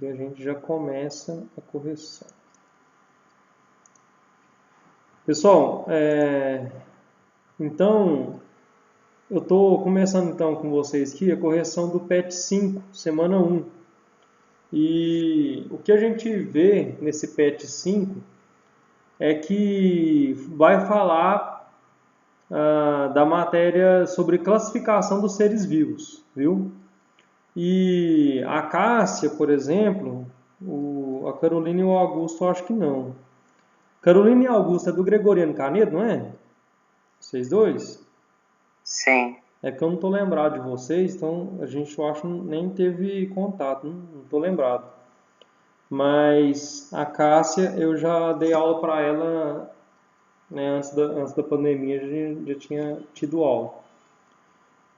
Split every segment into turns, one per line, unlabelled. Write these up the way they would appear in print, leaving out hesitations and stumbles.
E a gente já começa a correção. Pessoal, então, eu estou começando então com vocês aqui a correção do PET 5, semana 1. E o que a gente vê nesse PET 5 é que vai falar da matéria sobre classificação dos seres vivos, viu? E a Cássia, por exemplo, a Carolina e o Augusto, eu acho que não. Carolina e Augusto é do Gregoriano Canedo, não é? Vocês dois?
Sim.
É que eu não estou lembrado de vocês, então a gente, eu acho, nem teve contato, não estou lembrado. Mas a Cássia, eu já dei aula para ela, né, antes da pandemia, já tinha tido aula.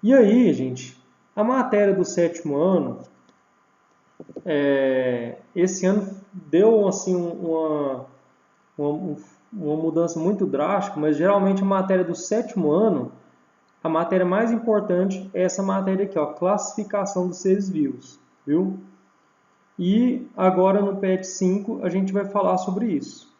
E aí, gente, a matéria do 7º ano, esse ano deu assim uma, uma mudança muito drástica, mas geralmente a matéria do 7º ano, a matéria mais importante é essa matéria aqui, ó, classificação dos seres vivos, viu? E agora no PET 5 a gente vai falar sobre isso.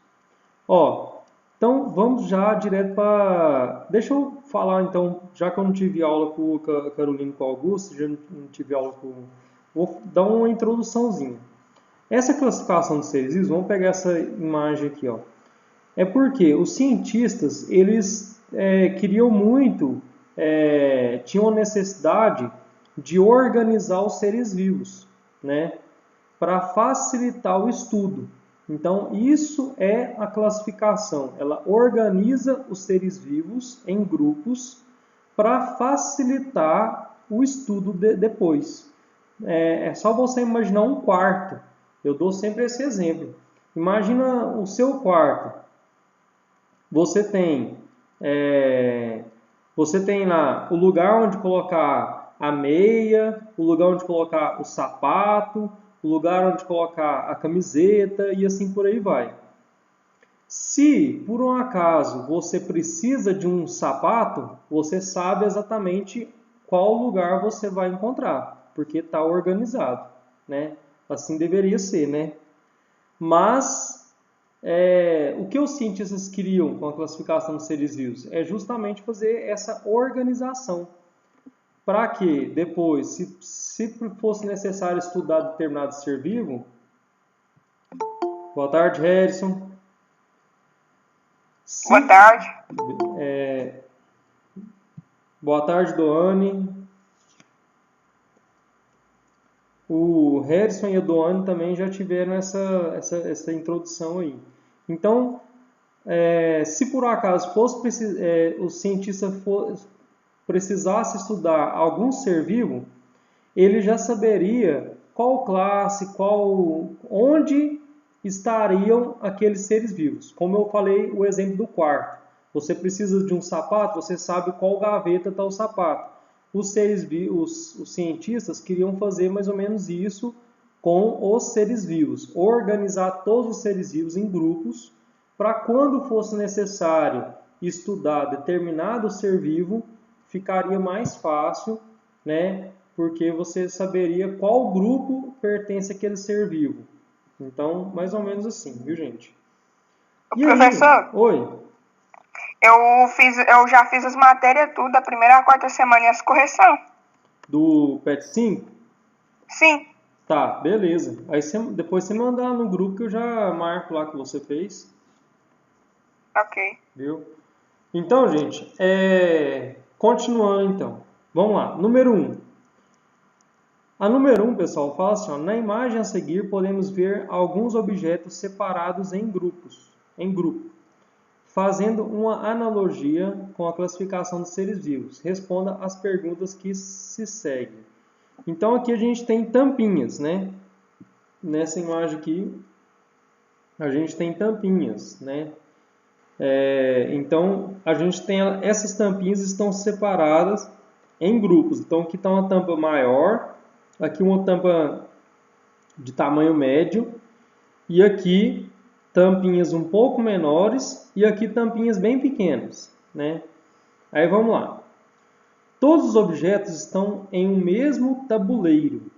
Ó, então vamos já direto para... Deixa eu falar então, já que eu não tive aula com a Carolina e com o Augusto, já não tive aula com... Vou dar uma introduçãozinha. Essa classificação de seres vivos, vamos pegar essa imagem aqui, ó. É porque os cientistas, eles queriam muito, tinham a necessidade de organizar os seres vivos, né? Para facilitar o estudo. Então, isso é a classificação. Ela organiza os seres vivos em grupos para facilitar o estudo depois. É só você imaginar um quarto. Eu dou sempre esse exemplo. Imagina o seu quarto. Você tem lá o lugar onde colocar a meia, o lugar onde colocar o sapato, o lugar onde colocar a camiseta e assim por aí vai. Se por um acaso você precisa de um sapato, você sabe exatamente qual lugar você vai encontrar, porque está organizado, né? Assim deveria ser, né? Mas o que os cientistas queriam com a classificação dos seres vivos é justamente fazer essa organização para que depois, se fosse necessário estudar determinado ser vivo... Boa tarde, Harrison.
Boa tarde.
Boa tarde, Doane. O Harrison e a Doane também já tiveram essa introdução aí. Então, se por acaso o cientista precisasse estudar algum ser vivo, ele já saberia qual classe, onde estariam aqueles seres vivos. Como eu falei, o exemplo do quarto. Você precisa de um sapato, você sabe qual gaveta está o sapato. Os cientistas queriam fazer mais ou menos isso com os seres vivos. Organizar todos os seres vivos em grupos para quando fosse necessário estudar determinado ser vivo, ficaria mais fácil, né? Porque você saberia qual grupo pertence àquele ser vivo. Então, mais ou menos assim, viu, gente? E
Professor,
aí? Oi?
eu já fiz as matérias tudo, da primeira à quarta semana e as correção.
Do PET 5?
Sim.
Tá, beleza. Aí depois você manda no grupo que eu já marco lá que você fez.
Ok.
Viu? Então, gente, continuando então. Vamos lá. Número 1. A número 1, pessoal, fala assim, ó, na imagem a seguir podemos ver alguns objetos separados em grupo, fazendo uma analogia com a classificação dos seres vivos. Responda as perguntas que se seguem. Então aqui a gente tem tampinhas, né? Nessa imagem aqui a gente tem tampinhas, né? Então a gente tem essas tampinhas estão separadas em grupos. Então aqui está uma tampa maior, aqui uma tampa de tamanho médio e aqui tampinhas um pouco menores e aqui tampinhas bem pequenas, né? Aí vamos lá. Todos os objetos estão em um mesmo tabuleiro.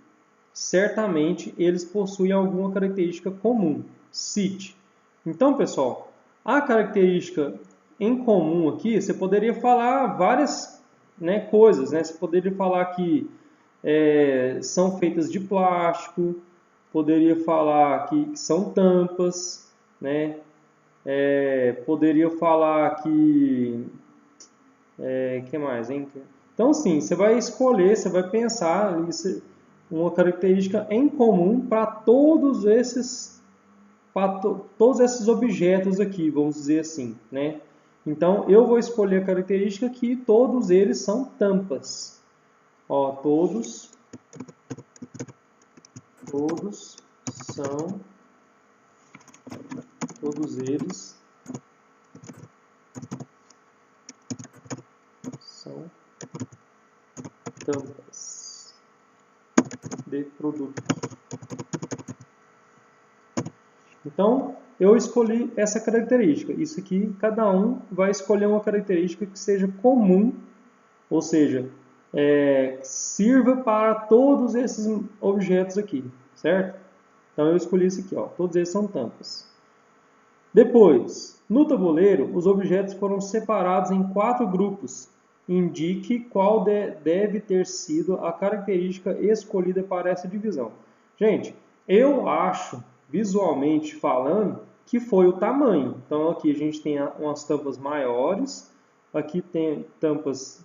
certamente eles possuem alguma característica comum, cite. Então, pessoal, a característica em comum aqui, você poderia falar várias, né, coisas, né? Você poderia falar que são feitas de plástico, poderia falar que são tampas, né? Poderia falar que mais, hein? Então, sim, você vai escolher, você vai pensar uma característica em comum para todos esses objetos aqui, vamos dizer assim, né? Então, eu vou escolher a característica que todos eles são tampas. Ó, todos eles são tampas de produto. Então, eu escolhi essa característica. Isso aqui, cada um vai escolher uma característica que seja comum, ou seja, sirva para todos esses objetos aqui, certo? Então, eu escolhi isso aqui, ó. Todos eles são tampas. Depois, no tabuleiro, os objetos foram separados em 4 grupos. Indique qual deve ter sido a característica escolhida para essa divisão. Gente, eu acho, visualmente falando, que foi o tamanho. Então, aqui a gente tem umas tampas maiores, aqui tem tampas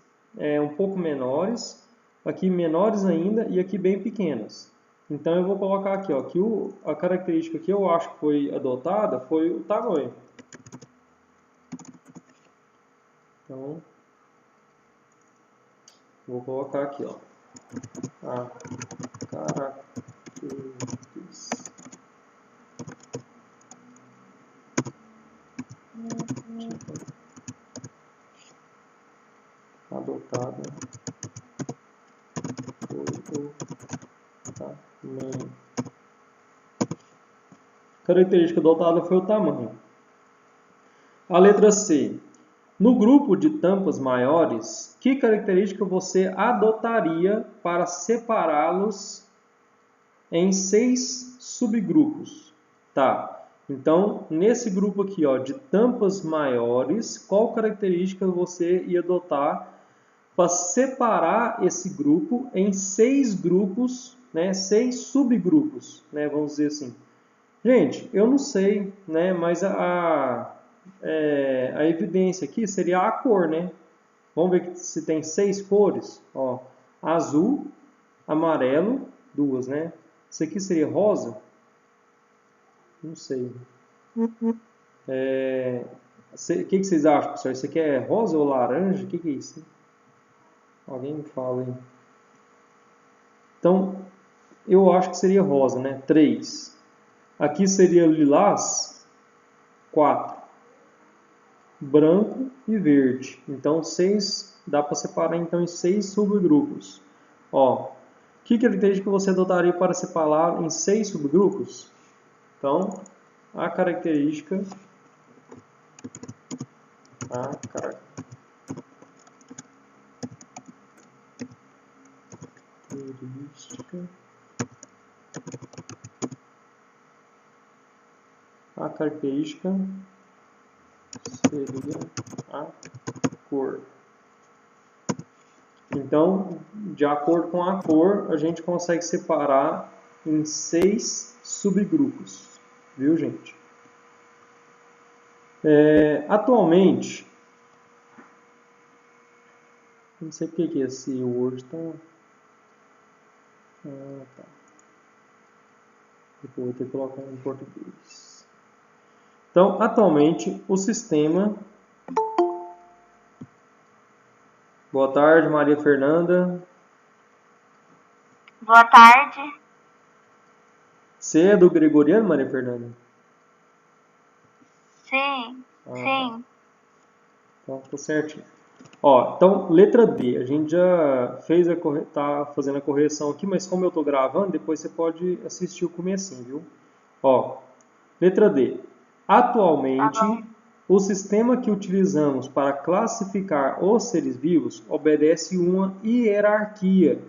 um pouco menores, aqui menores ainda e aqui bem pequenas. Então, eu vou colocar aqui, ó, que a característica que eu acho que foi adotada foi o tamanho. Então, vou colocar aqui, ó, a característica adotada foi o tamanho. Característica adotada foi o tamanho. A letra C. No grupo de tampas maiores, que característica você adotaria para separá-los em 6 subgrupos? Tá. Então, nesse grupo aqui, ó, de tampas maiores, qual característica você ia adotar para separar esse grupo em 6 grupos, né, 6 subgrupos, né, vamos dizer assim. Gente, eu não sei, né, mas a evidência aqui seria a cor, né? Vamos ver se tem 6 cores. Ó, azul, amarelo, 2, né? Isso aqui seria rosa? Não sei. O que vocês acham, pessoal? Isso aqui é rosa ou laranja? O que é isso? Alguém me fala aí. Então, eu acho que seria rosa, né? 3. Aqui seria lilás, 4. Branco e verde. Então, 6, dá para separar então em 6 subgrupos. Ó, que característica você adotaria para separar em 6 subgrupos? Então, a característica seria a cor. Então, de acordo com a cor, a gente consegue separar em 6 subgrupos. Viu, gente? Atualmente, não sei porque que esse Word está... tá. Depois vou ter que colocar em português. Então, atualmente, o sistema... Boa tarde, Maria Fernanda.
Boa tarde.
Você é do Gregoriano, Maria Fernanda?
Sim, sim.
Então, tá certinho. Ó, então, letra D. A gente já fez tá fazendo a correção aqui, mas como eu tô gravando, depois você pode assistir o comecinho, viu? Ó, letra D. Atualmente, o sistema que utilizamos para classificar os seres vivos obedece uma hierarquia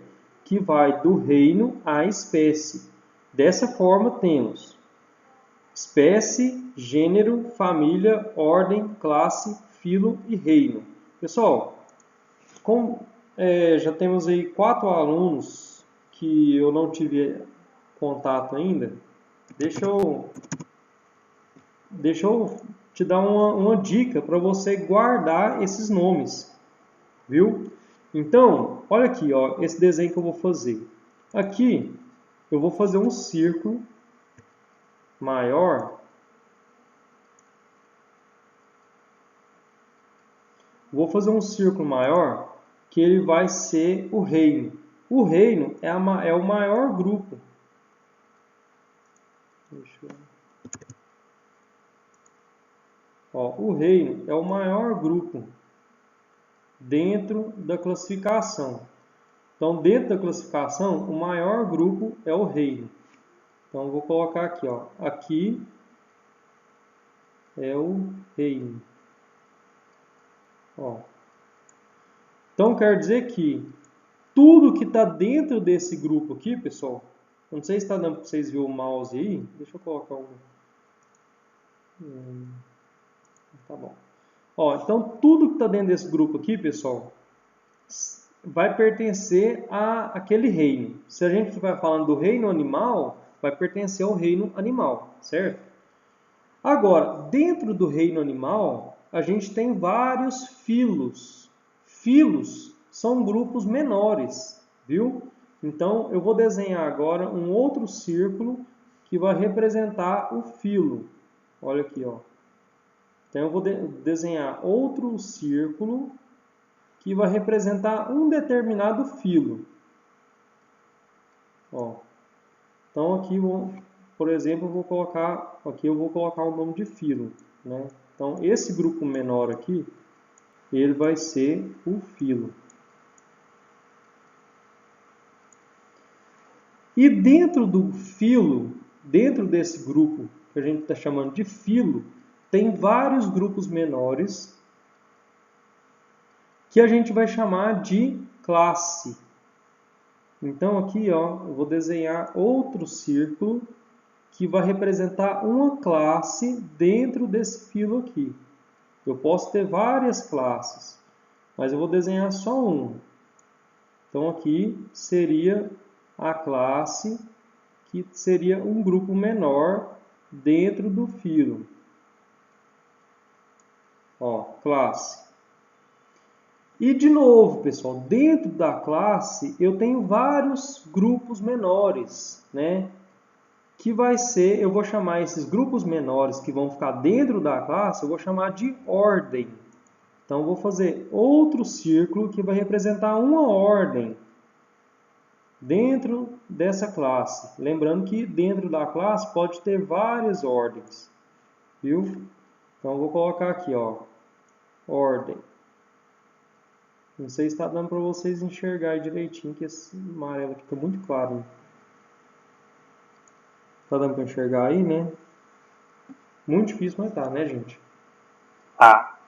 que vai do reino à espécie. Dessa forma, temos espécie, gênero, família, ordem, classe, filo e reino. Pessoal, já temos aí 4 alunos que eu não tive contato ainda, deixa eu te dar uma dica para você guardar esses nomes, viu? Então, olha aqui, ó, esse desenho que eu vou fazer. Aqui, eu vou fazer um círculo maior. Vou fazer um círculo maior que ele vai ser o reino. O reino é o maior grupo. Ó, o reino é o maior grupo dentro da classificação. Então, dentro da classificação, o maior grupo é o reino. Então, eu vou colocar aqui, ó. Aqui é o reino. Ó. Então, quer dizer que tudo que está dentro desse grupo aqui, pessoal, não sei se está dando para vocês verem o mouse aí. Deixa eu colocar um. Tá bom. Ó, então, tudo que está dentro desse grupo aqui, pessoal, vai pertencer àquele reino. Se a gente estiver falando do reino animal, vai pertencer ao reino animal, certo? Agora, dentro do reino animal, a gente tem vários filos. Filos são grupos menores, viu? Então, eu vou desenhar agora um outro círculo que vai representar o filo. Olha aqui, ó. Então, eu vou desenhar outro círculo que vai representar um determinado filo. Ó. Então, aqui, por exemplo, eu vou colocar o nome de filo, né? Então, esse grupo menor aqui, ele vai ser o filo. E dentro do filo, dentro desse grupo que a gente está chamando de filo, tem vários grupos menores que a gente vai chamar de classe. Então aqui, ó, eu vou desenhar outro círculo que vai representar uma classe dentro desse filo aqui. Eu posso ter várias classes, mas eu vou desenhar só uma. Então aqui seria a classe, que seria um grupo menor dentro do filo. Ó, classe. E de novo, pessoal, dentro da classe eu tenho vários grupos menores, né? Que vai ser, eu vou chamar esses grupos menores que vão ficar dentro da classe, eu vou chamar de ordem. Então, eu vou fazer outro círculo que vai representar uma ordem dentro dessa classe. Lembrando que dentro da classe pode ter várias ordens, viu? Então, eu vou colocar aqui, ó, ordem. Não sei se está dando para vocês enxergarem direitinho, que esse amarelo aqui está muito claro. Né? Tá dando para enxergar aí, né? Muito difícil, mas tá, né, gente?
Tá.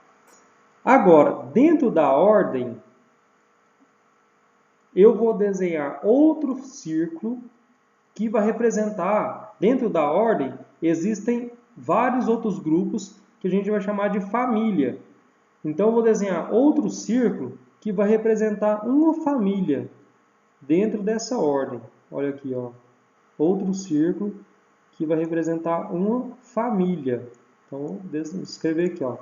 Agora, dentro da ordem, eu vou desenhar outro círculo que vai representar, dentro da ordem, existem vários outros grupos que a gente vai chamar de família. Então, eu vou desenhar outro círculo que vai representar uma família dentro dessa ordem. Olha aqui, ó. Outro círculo que vai representar uma família. Então, vou escrever aqui, ó.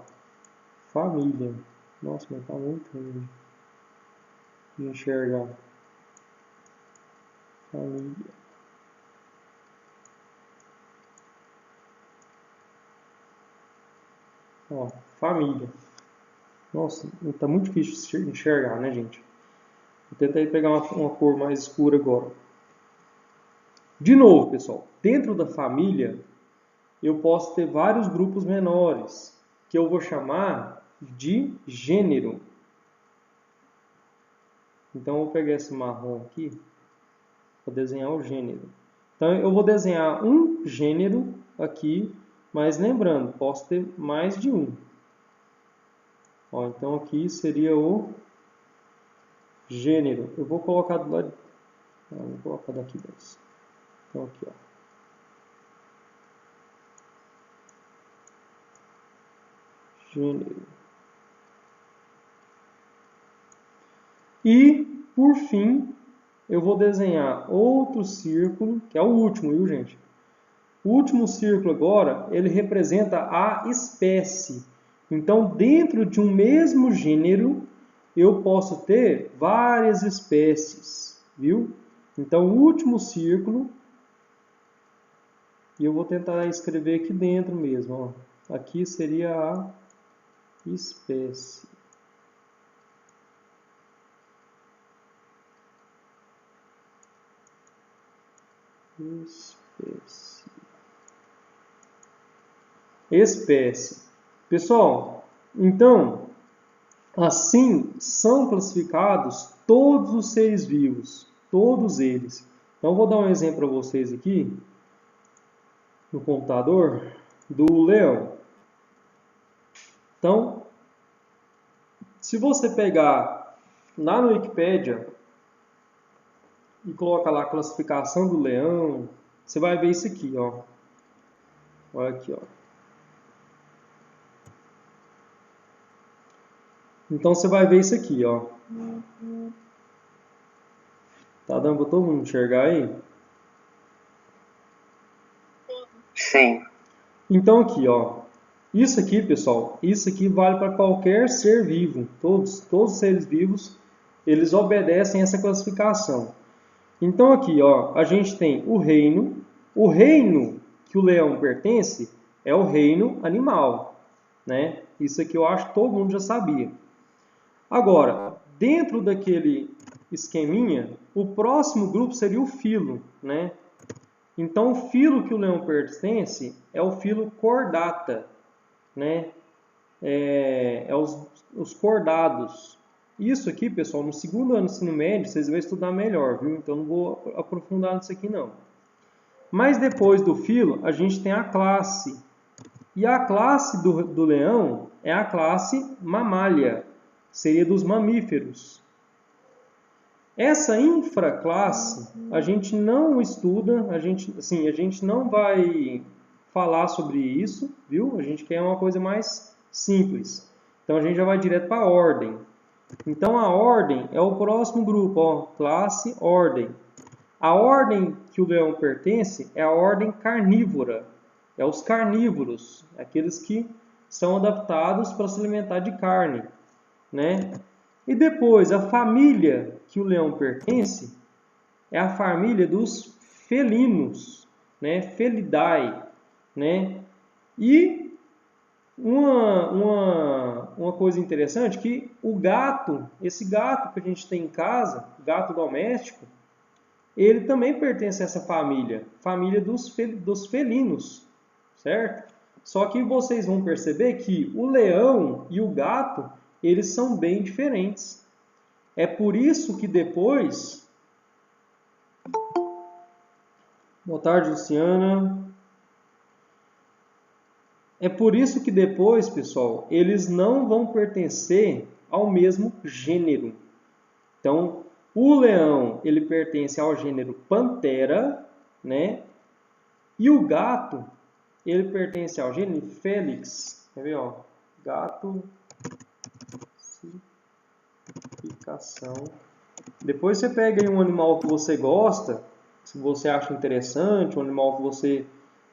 Família. Nossa, mas tá muito ruim de enxergar. Família. Ó, família. Nossa, tá muito difícil de enxergar, né, gente? Vou tentar pegar uma cor mais escura agora. De novo, pessoal, dentro da família, eu posso ter vários grupos menores, que eu vou chamar de gênero. Então, eu vou pegar esse marrom aqui, para desenhar o gênero. Então, eu vou desenhar um gênero aqui, mas lembrando, posso ter mais de um. Ó, então, aqui seria o gênero. Eu vou colocar do lado Vou colocar daqui 10. Então aqui, ó. Gênero. E, por fim, eu vou desenhar outro círculo, que é o último, viu, gente? O último círculo agora, ele representa a espécie. Então, dentro de um mesmo gênero, eu posso ter várias espécies, viu? Então, o último círculo, e eu vou tentar escrever aqui dentro mesmo, ó. Aqui seria a espécie. Espécie. Pessoal, então, assim são classificados todos os seres vivos, todos eles. Então, vou dar um exemplo para vocês aqui, no computador, do leão. Então, se você pegar lá no Wikipedia e colocar lá a classificação do leão, você vai ver isso aqui, ó. Olha aqui, ó. Então você vai ver isso aqui, ó. Tá dando para todo mundo enxergar aí?
Sim.
Então aqui, ó. Isso aqui, pessoal, isso aqui vale para qualquer ser vivo. Todos os seres vivos, eles obedecem essa classificação. Então aqui, ó, a gente tem o reino. O reino que o leão pertence é o reino animal, né? Isso aqui eu acho que todo mundo já sabia. Agora, dentro daquele esqueminha, o próximo grupo seria o filo, né? Então, o filo que o leão pertence é o filo Chordata, né? Os cordados. Isso aqui, pessoal, no segundo ano do ensino médio, vocês vão estudar melhor, viu? Então, não vou aprofundar nisso aqui, não. Mas depois do filo, a gente tem a classe. E a classe do leão é a classe mamália. Seria dos mamíferos. Essa infraclasse a gente não estuda, a gente não vai falar sobre isso, viu? A gente quer uma coisa mais simples. Então a gente já vai direto para a ordem. Então a ordem é o próximo grupo, ó, classe, ordem. A ordem que o leão pertence é a ordem carnívora. É os carnívoros, aqueles que são adaptados para se alimentar de carne, né? E depois, a família que o leão pertence é a família dos felinos, né? Felidae, né? E uma coisa interessante que o gato, esse gato que a gente tem em casa, gato doméstico, ele também pertence a essa família, família dos felinos, certo? Só que vocês vão perceber que o leão e o gato, eles são bem diferentes. É por isso que depois... Boa tarde, Luciana. É por isso que depois, pessoal, eles não vão pertencer ao mesmo gênero. Então, o leão, ele pertence ao gênero Panthera, né? E o gato, ele pertence ao gênero Felix. Quer ver, ó? Gato... Classificação. Depois você pega aí um animal que você gosta, se você acha interessante, um animal que você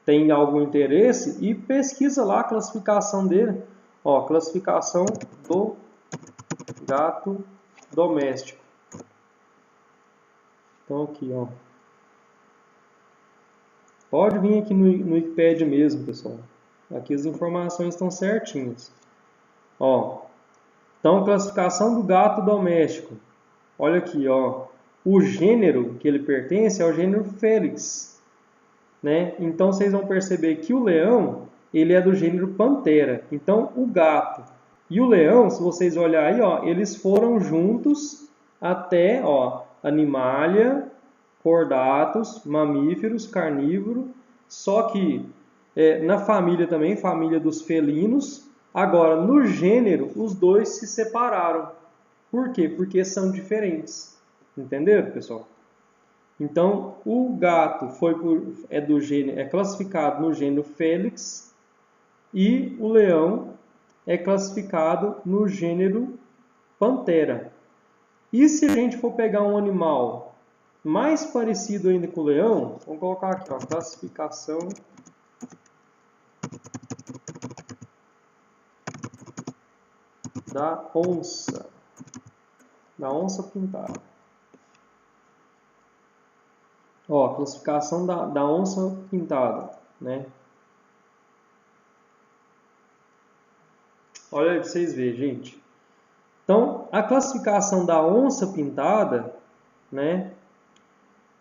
tem algum interesse, e pesquisa lá a classificação dele. Ó, classificação do gato doméstico. Então aqui, ó. Pode vir aqui no Wikipedia mesmo, pessoal. Aqui as informações estão certinhas. Ó. Então, classificação do gato doméstico. Olha aqui, ó. O gênero que ele pertence é o gênero Felix, né? Então, vocês vão perceber que o leão, ele é do gênero Panthera. Então, o gato e o leão, se vocês olharem aí, ó, eles foram juntos até, ó, Animalia, Chordatos, mamíferos, carnívoro. Só que na família também, família dos felinos. Agora, no gênero, os dois se separaram. Por quê? Porque são diferentes. Entenderam, pessoal? Então, o gato é classificado no gênero Felix e o leão é classificado no gênero Panthera. E se a gente for pegar um animal mais parecido ainda com o leão, vamos colocar aqui, ó, classificação da onça pintada. Ó, classificação da onça pintada, né? Olha aí pra vocês verem, gente. Então, a classificação da onça pintada, né?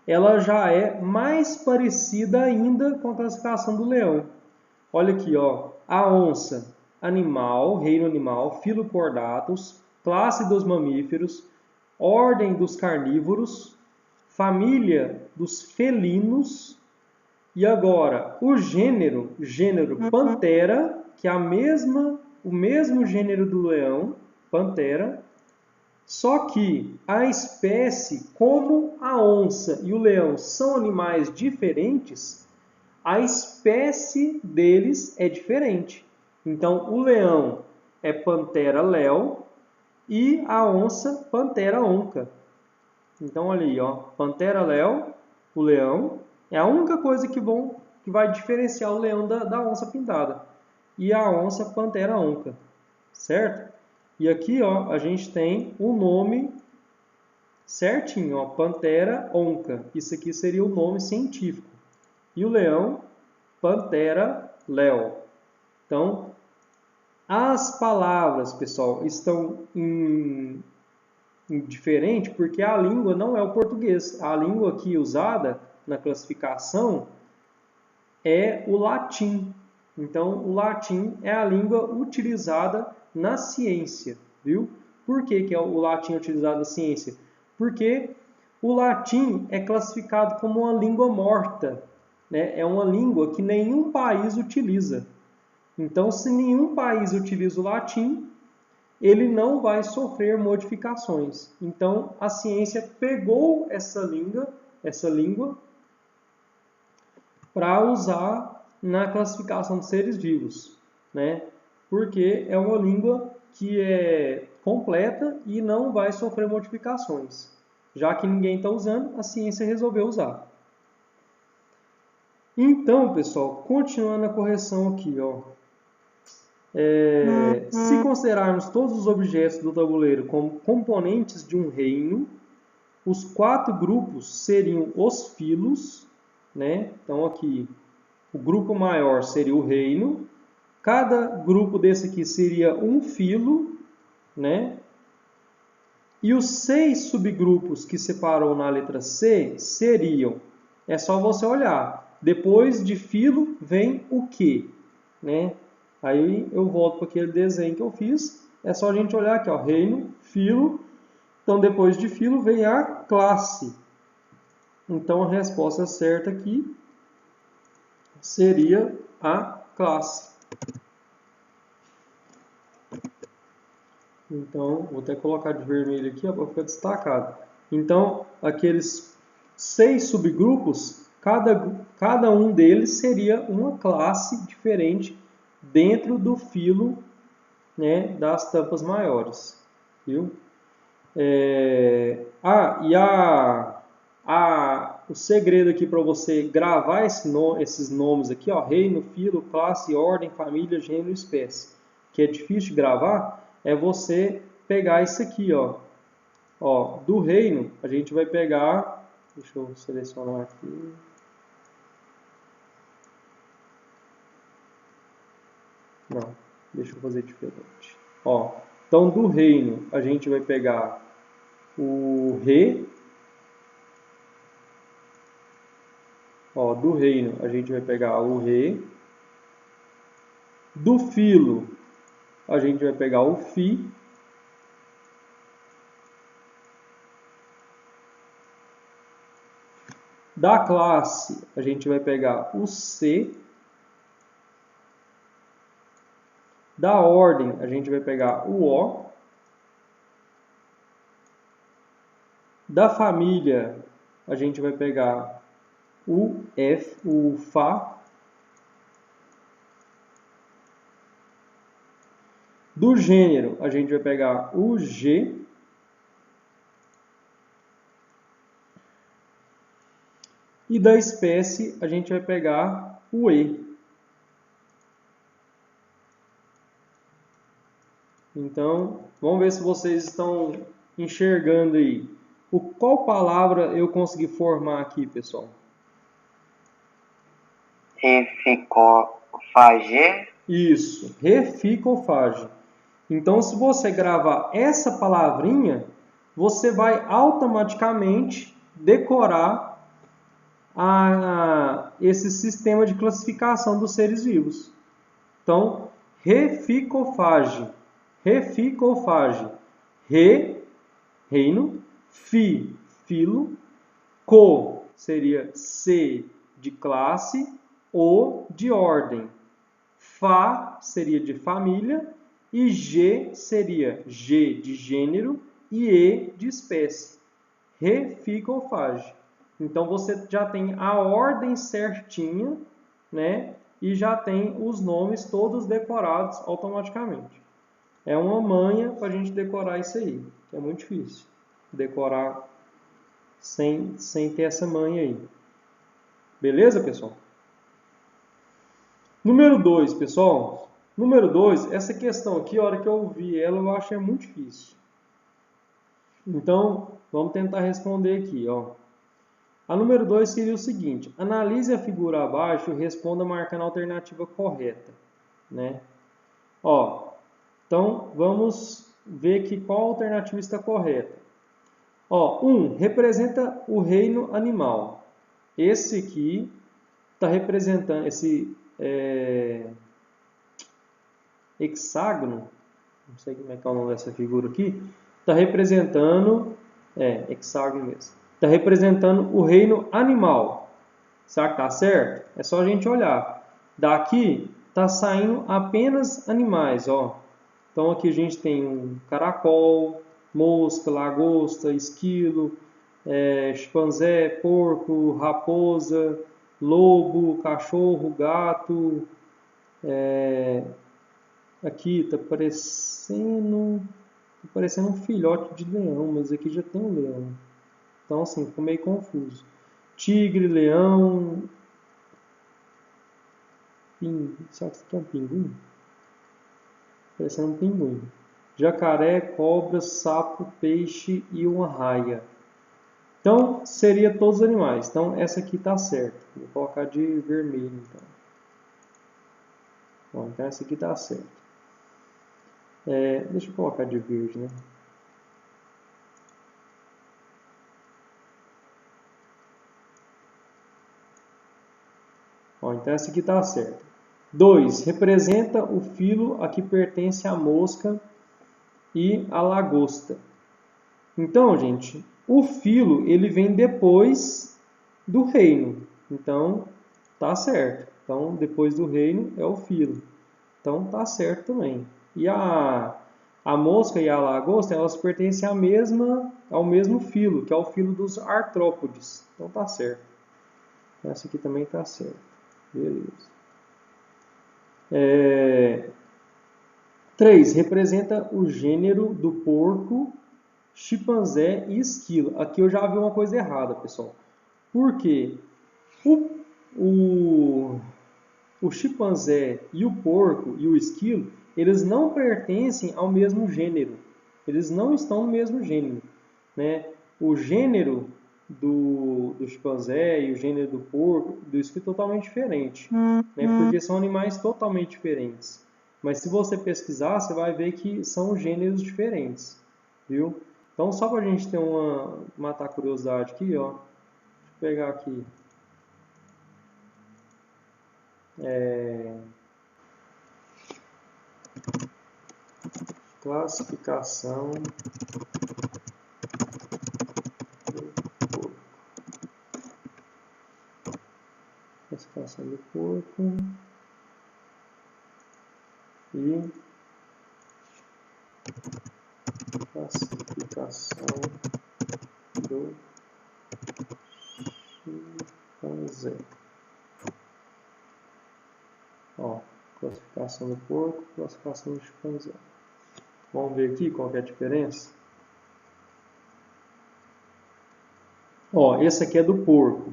Ela já é mais parecida ainda com a classificação do leão. Olha aqui, ó. A onça, animal, reino animal, filo Chordatus, classe dos mamíferos, ordem dos carnívoros, família dos felinos, e agora o gênero Panthera, que é o mesmo gênero do leão, Panthera, só que a espécie, como a onça e o leão são animais diferentes, a espécie deles é diferente. Então, o leão é Panthera leo e a onça Panthera onca. Então, olha aí, ó, Panthera leo, o leão, é a única coisa que vai diferenciar o leão da onça pintada. E a onça Panthera onca, certo? E aqui, ó, a gente tem o nome certinho, ó, Panthera onca. Isso aqui seria o nome científico. E o leão, Panthera leo. Então, as palavras, pessoal, estão diferente porque a língua não é o português. A língua aqui usada na classificação é o latim. Então, o latim é a língua utilizada na ciência, viu? Por que é o latim utilizado na ciência? Porque o latim é classificado como uma língua morta, né? É uma língua que nenhum país utiliza. Então, se nenhum país utiliza o latim, ele não vai sofrer modificações. Então, a ciência pegou essa língua para usar na classificação de seres vivos, né? Porque é uma língua que é completa e não vai sofrer modificações. Já que ninguém está usando, a ciência resolveu usar. Então, pessoal, continuando a correção aqui, ó. Se considerarmos todos os objetos do tabuleiro como componentes de um reino, os 4 grupos seriam os filos, né? Então aqui o grupo maior seria o reino, cada grupo desse aqui seria um filo, né? E os 6 subgrupos que separou na letra C seriam, é só você olhar, depois de filo vem o quê, né? Aí eu volto para aquele desenho que eu fiz, é só a gente olhar aqui, ó, reino, filo, então depois de filo vem a classe. Então a resposta certa aqui seria a classe. Então, vou até colocar de vermelho aqui para ficar destacado. Então, aqueles 6 subgrupos, cada um deles seria uma classe diferente dentro do filo, né, das tampas maiores. Viu? O segredo aqui para você gravar esses nomes aqui, ó, reino, filo, classe, ordem, família, gênero e espécie, que é difícil de gravar, é você pegar isso aqui, ó. Ó, do reino, a gente vai pegar, deixa eu selecionar aqui. Não, deixa eu fazer diferente. Ó, então, do reino, a gente vai pegar o Re. Ó, do reino, a gente vai pegar o Re. Do filo, a gente vai pegar o Fi. Da classe, a gente vai pegar o C. Da ordem, a gente vai pegar o O. Da família, a gente vai pegar o Fá. Do gênero, a gente vai pegar o G. E da espécie, a gente vai pegar o E. Então, vamos ver se vocês estão enxergando aí. Qual palavra eu consegui formar aqui, pessoal?
Reficofage.
Isso, reficofage. Então, se você gravar essa palavrinha, você vai automaticamente decorar esse sistema de classificação dos seres vivos. Então, reficofage. Reficofage. Reino. Fi, filo. Co seria C de classe. O de ordem. Fa seria de família. E G seria G de gênero e E de espécie. Reficofage. Então você já tem a ordem certinha, né? E já tem os nomes todos decorados automaticamente. É uma manha para a gente decorar isso aí, que é muito difícil decorar sem ter essa manha aí. Beleza, pessoal? Número 2, pessoal. Número 2, essa questão aqui, a hora que eu vi ela, eu achei muito difícil. Então, vamos tentar responder aqui, ó. A número 2 seria o seguinte: analise a figura abaixo e responda marcando a alternativa correta, né? Ó, então, vamos ver aqui qual alternativa está correta. Ó, 1 representa o reino animal. Esse aqui está representando esse hexágono, não sei como é que é o nome dessa figura aqui, está representando, hexágono mesmo, está representando o reino animal. Será que está certo? É só a gente olhar. Daqui está saindo apenas animais, ó. Então aqui a gente tem um caracol, mosca, lagosta, esquilo, chimpanzé, porco, raposa, lobo, cachorro, gato. Aqui está parecendo um filhote de leão, mas aqui já tem um leão. Então assim, ficou meio confuso. Tigre, leão, será que isso aqui é um pinguim? Parecendo um pinguim. Jacaré, cobra, sapo, peixe e uma raia. Então, seria todos os animais. Então, essa aqui está certa. Vou colocar de vermelho, então. Bom, então, essa aqui está certa. Deixa eu colocar de verde, né? Bom, então, essa aqui está certa. 2. Representa o filo a que pertence a mosca e a lagosta. Então, gente, o filo ele vem depois do reino. Então, tá certo. Então, depois do reino é o filo. Então, tá certo também. E a mosca e a lagosta, elas pertencem ao mesmo filo, que é o filo dos artrópodes. Então, tá certo. Essa aqui também tá certo. Beleza. 3. Representa o gênero do porco, chimpanzé e esquilo. Aqui eu já vi uma coisa errada, pessoal. Por quê? O chimpanzé e o porco e o esquilo, eles não pertencem ao mesmo gênero. Eles não estão no mesmo gênero, né? O gênero do chimpanzé e o gênero do porco, do esquilo, é totalmente diferente, né? Porque são animais totalmente diferentes. Mas se você pesquisar, você vai ver que são gêneros diferentes, viu? Então, só para a gente ter matar a curiosidade aqui, ó. Deixa eu pegar aqui. Classificação do porco. Classificação do porco. E classificação do chimpanzé. Ó, classificação do porco, classificação do chimpanzé. Vamos ver aqui qual que é a diferença. Ó, esse aqui é do porco.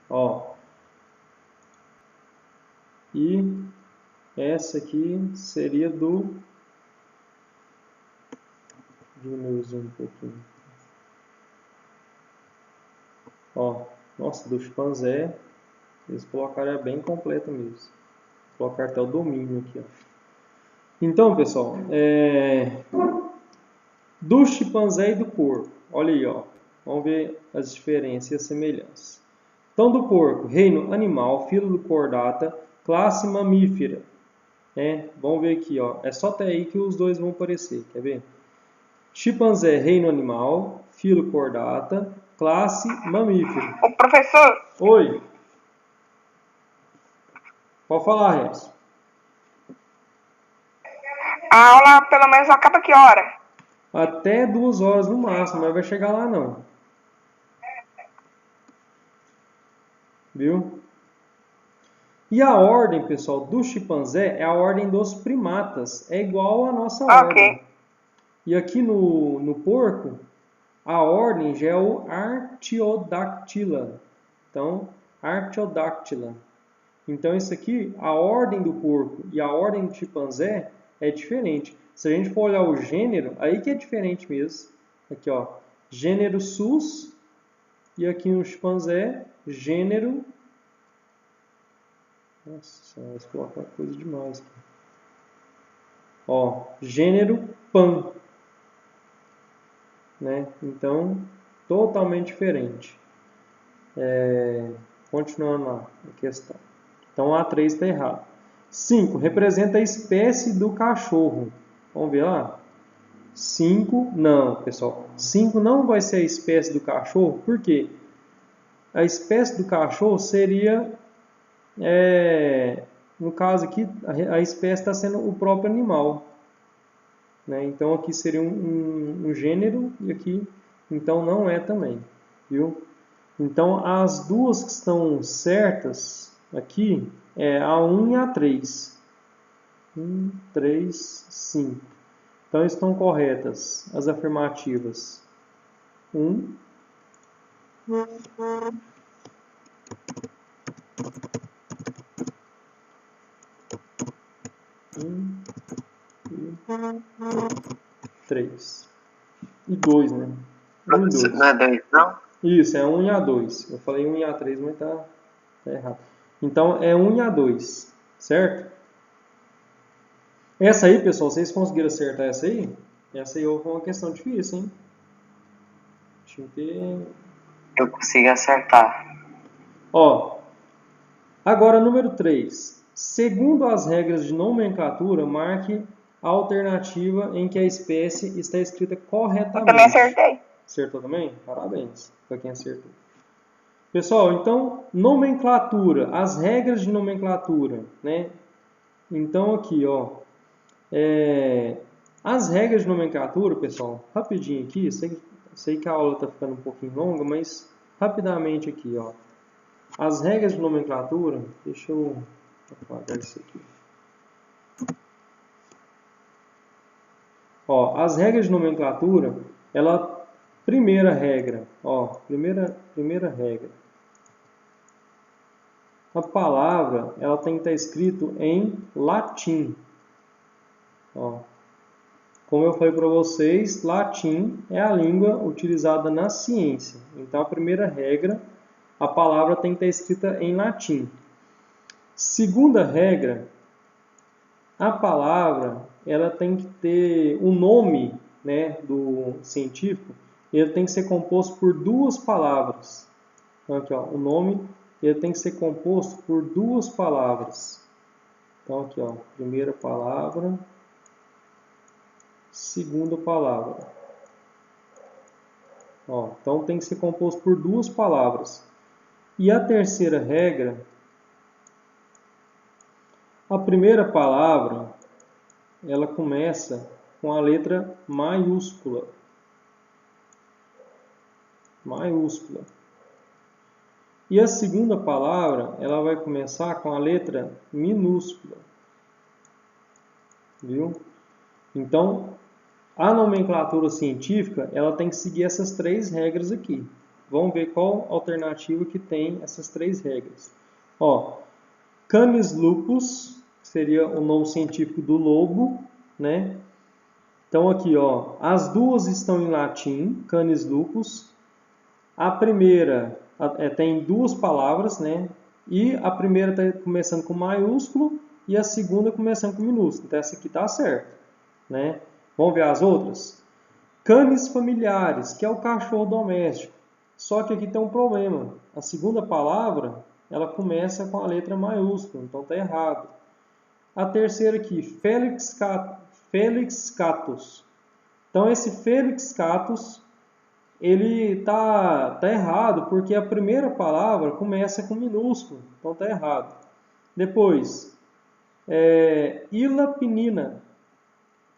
Ó. E essa aqui seria do... Diminuir o zoom um pouquinho. Ó, nossa, do chimpanzé, eles colocaram bem completo mesmo. Vou colocar até o domínio aqui, ó. Então, pessoal, do chimpanzé e do porco, olha aí, ó. Vamos ver as diferenças e as semelhanças. Então, do porco, reino animal, filo do Chordata, classe mamífera. Vamos ver aqui, ó. É só até aí que os dois vão aparecer, quer ver? Chimpanzé, reino animal, filo Chordata, classe mamífera.
O professor,
Oi. Pode falar, Reis.
a aula pelo menos acaba que hora?
Até 2 horas no máximo, mas vai chegar lá não. Viu? E a ordem, pessoal, do chimpanzé é a ordem dos primatas. É igual à nossa ordem. E aqui no porco, a ordem já é o Artiodactyla. Então, Artiodactyla. Então, isso aqui, a ordem do porco e a ordem do chimpanzé é diferente. Se a gente for olhar o gênero, aí que é diferente mesmo. Aqui, ó, gênero sus, e aqui no chimpanzé, gênero... Nossa, vai colocar coisa demais aqui. Ó, gênero pan. Né? Então, totalmente diferente. Continuando lá a questão. Então, a 3 está errado. 5. Representa a espécie do cachorro. Vamos ver lá? 5, não, pessoal. 5 não vai ser a espécie do cachorro. Por quê? A espécie do cachorro seria, no caso aqui, a espécie está sendo o próprio animal. Né? Então, aqui seria um gênero e aqui, então, não é também. Viu? Então, as duas que estão certas aqui é a 1 e a 3. 1, 3, 5. Então, estão corretas as afirmativas 1 e 3. E 2, né? 1 e 2.
Não é 2, não?
Isso, é 1 e a 2. Eu falei 1 e a 3, mas tá errado. Então, é 1 e a 2, certo? Essa aí, pessoal, vocês conseguiram acertar essa aí? Essa aí foi uma questão difícil, hein? Deixa eu ver.
Eu consegui acertar.
Ó, agora número 3. Segundo as regras de nomenclatura, marque a alternativa em que a espécie está escrita corretamente.
Eu também acertei.
Acertou também? Parabéns para quem acertou. Pessoal, então, nomenclatura, as regras de nomenclatura, né? Então, aqui, ó, as regras de nomenclatura, pessoal, rapidinho aqui, sei que a aula está ficando um pouquinho longa, mas rapidamente aqui, ó. As regras de nomenclatura, deixa eu apagar isso aqui. Ó, as regras de nomenclatura, primeira regra, ó, primeira regra. A palavra, ela tem que estar escrito em latim. Ó. Como eu falei para vocês, latim é a língua utilizada na ciência. Então, a primeira regra, a palavra tem que estar escrita em latim. Segunda regra, a palavra, ela tem que ter o nome, né, do científico, ele tem que ser composto por 2 palavras. Então, aqui, ó, o nome, ele tem que ser composto por 2 palavras. Então, aqui, ó, primeira palavra, segunda palavra. Ó, então, tem que ser composto por 2 palavras. E a terceira regra, a primeira palavra, ela começa com a letra maiúscula. Maiúscula. E a segunda palavra, ela vai começar com a letra minúscula. Viu? Então, a nomenclatura científica, ela tem que seguir essas 3 regras aqui. Vamos ver qual alternativa que tem essas 3 regras. Ó, Canis lupus seria o nome científico do lobo, né? Então aqui, ó, as duas estão em latim, Canis lupus. A primeira tem 2 palavras, né? E a primeira está começando com maiúsculo e a segunda começando com minúsculo. Então essa aqui está certa, né? Vamos ver as outras? Canis familiares, que é o cachorro doméstico. Só que aqui tem um problema. A segunda palavra, ela começa com a letra maiúscula, então está errado. A terceira aqui, Felix catus. Então esse Felix catus, ele tá errado, porque a primeira palavra começa com minúsculo, então está errado. Depois, ilapinina,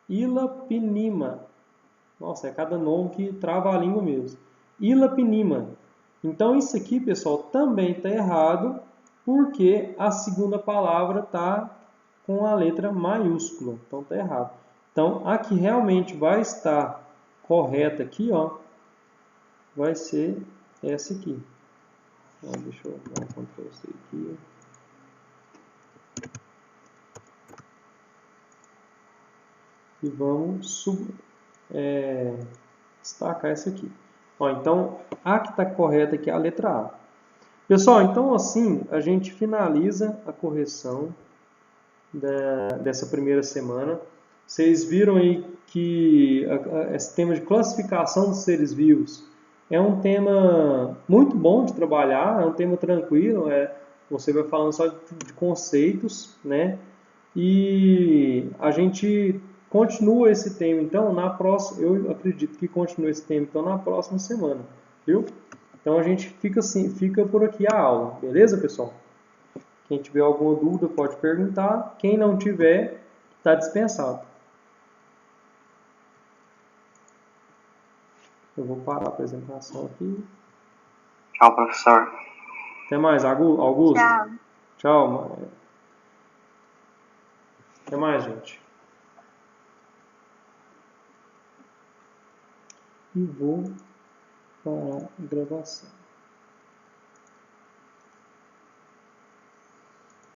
ilapinima. Nossa, é cada nome que trava a língua mesmo. Ilapinima. Então isso aqui, pessoal, também está errado, porque a segunda palavra está com a letra maiúscula. Então está errado. Então a que realmente vai estar correta aqui, ó, vai ser essa aqui. Ó, deixa eu dar um Ctrl C aqui. E vamos destacar essa aqui. Ó, então, a que está correta aqui é a letra A. Pessoal, então assim a gente finaliza a correção dessa primeira semana. Vocês viram aí que esse tema de classificação dos seres vivos é um tema muito bom de trabalhar, é um tema tranquilo, você vai falando só de conceitos, né? E a gente continua esse tema, então, na próxima, eu acredito que continue esse tema, então, na próxima semana, viu? Então, a gente fica por aqui a aula, beleza, pessoal? Quem tiver alguma dúvida pode perguntar, quem não tiver, está dispensado. Eu vou parar a apresentação aqui.
Tchau, professor.
Até mais, Augusto.
Tchau.
Tchau. Até mais, gente. E vou parar a gravação.